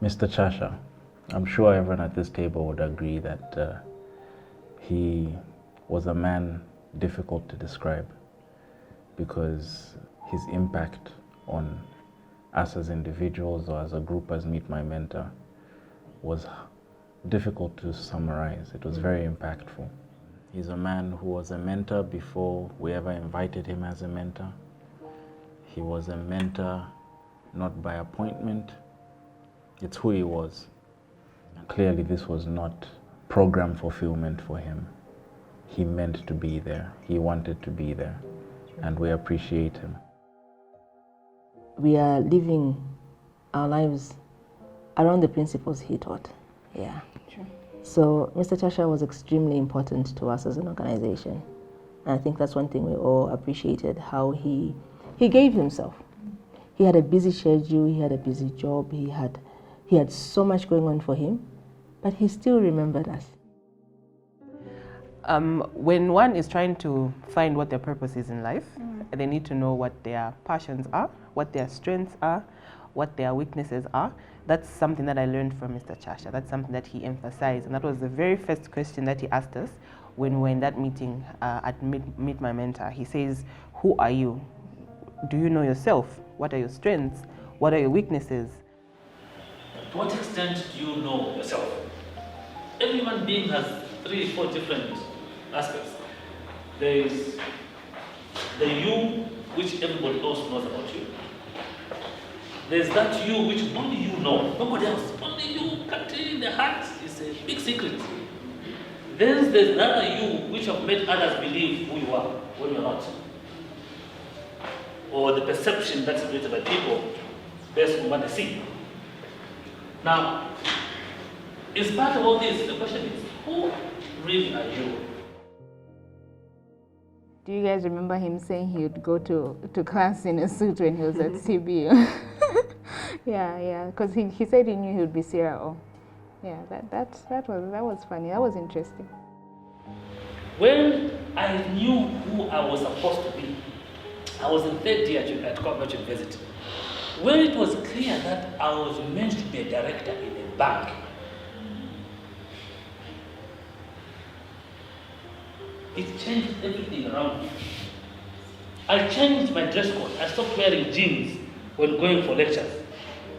Mr. Chasha, I'm sure everyone at this table would agree that he was a man difficult to describe because his impact on us as individuals or as a group as Meet My Mentor was difficult to summarize. It was very impactful. He's a man who was a mentor before we ever invited him as a mentor. He was a mentor not by appointment. It's who he was. And clearly this was not program fulfillment for him. He meant to be there. He wanted to be there. And we appreciate him. We are living our lives around the principles he taught. Yeah. True. So Mr. Chasha was extremely important to us as an organization. And I think that's one thing we all appreciated, how he gave himself. He had a busy schedule, he had a busy job, he had so much going on for him, but he still remembered us. When one is trying to find what their purpose is in life, they need to know what their passions are, what their strengths are, what their weaknesses are. That's something that I learned from Mr. Chasha. That's something that he emphasized, and that was the very first question that he asked us when we were in that meeting at Meet My Mentor. He says, who are you? Do you know yourself? What are your strengths? What are your weaknesses? To what extent do you know yourself? Every human being has 3-4 different aspects. There is the you which everybody else knows about you. There's that you which only you know, nobody else. Only you, country in the heart is a big secret. Then there's another you which have made others believe who you are when you're not. Or the perception that's created by people based on what they see. Now, in spite of all this, the question is, who really are you? Do you guys remember him saying he would go to class in a suit when he was at CBU? yeah, because he said he knew he would be CRO. Yeah, that was funny. That was interesting. When I knew who I was supposed to be, I was in third year at Cambridge University. When it was clear that I was meant to be a director in a bank, it changed everything around me. I changed my dress code. I stopped wearing jeans when going for lectures.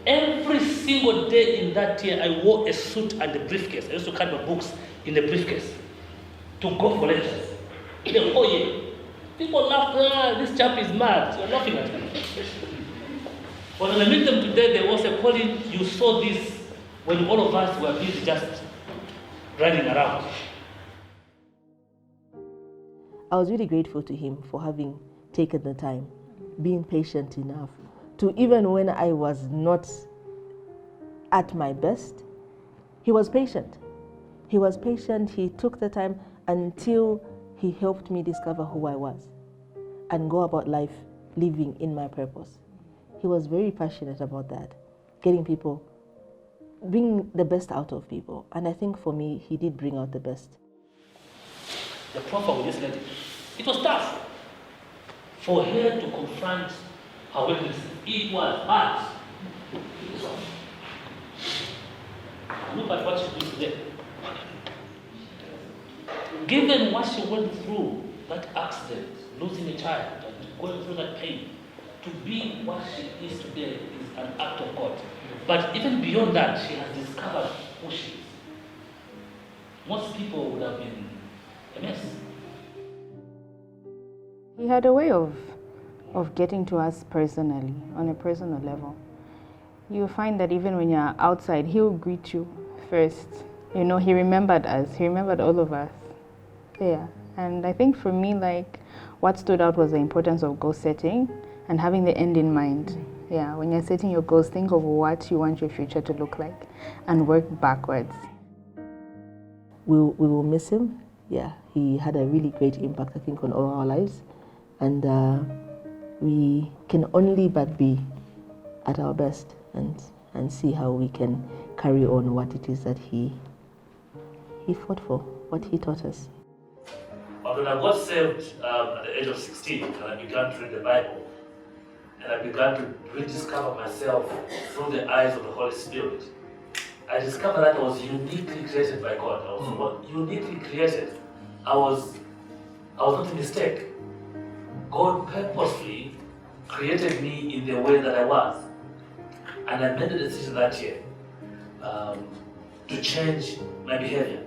Every single day in that year, I wore a suit and a briefcase. I used to carry my books in a briefcase to go for lectures. The whole year. People laughed, this chap is mad. You're laughing at me. But when I meet them today, they also Colin, you saw this when all of us were busy just running around. I was really grateful to him for having taken the time, being patient enough to, even when I was not at my best, he was patient. He was patient, he took the time until he helped me discover who I was and go about life living in my purpose. He was very passionate about that, getting people, bringing the best out of people. And I think for me, he did bring out the best. The profile with this lady, it was tough for her to confront her weakness. It was hard. Look at what she did today. Given what she went through, that accident, losing a child, and going through that pain, to be what she is today is an act of God. But even beyond that, she has discovered who she is. Most people would have been a mess. He had a way of getting to us personally, on a personal level. You find that even when you're outside, he will greet you first. You know, he remembered us. He remembered all of us. Yeah. And I think for me, like, what stood out was the importance of goal setting and having the end in mind. Yeah, when you're setting your goals, think of what you want your future to look like and work backwards. We will miss him. Yeah, he had a really great impact, I think, on all our lives. And we can only but be at our best and see how we can carry on what it is that he fought for, what he taught us. But when I got saved at the age of 16, and I began to read the Bible, and I began to rediscover myself through the eyes of the Holy Spirit, I discovered that I was uniquely created by God. I was uniquely created. I was not a mistake. God purposely created me in the way that I was. And I made a decision that year to change my behavior.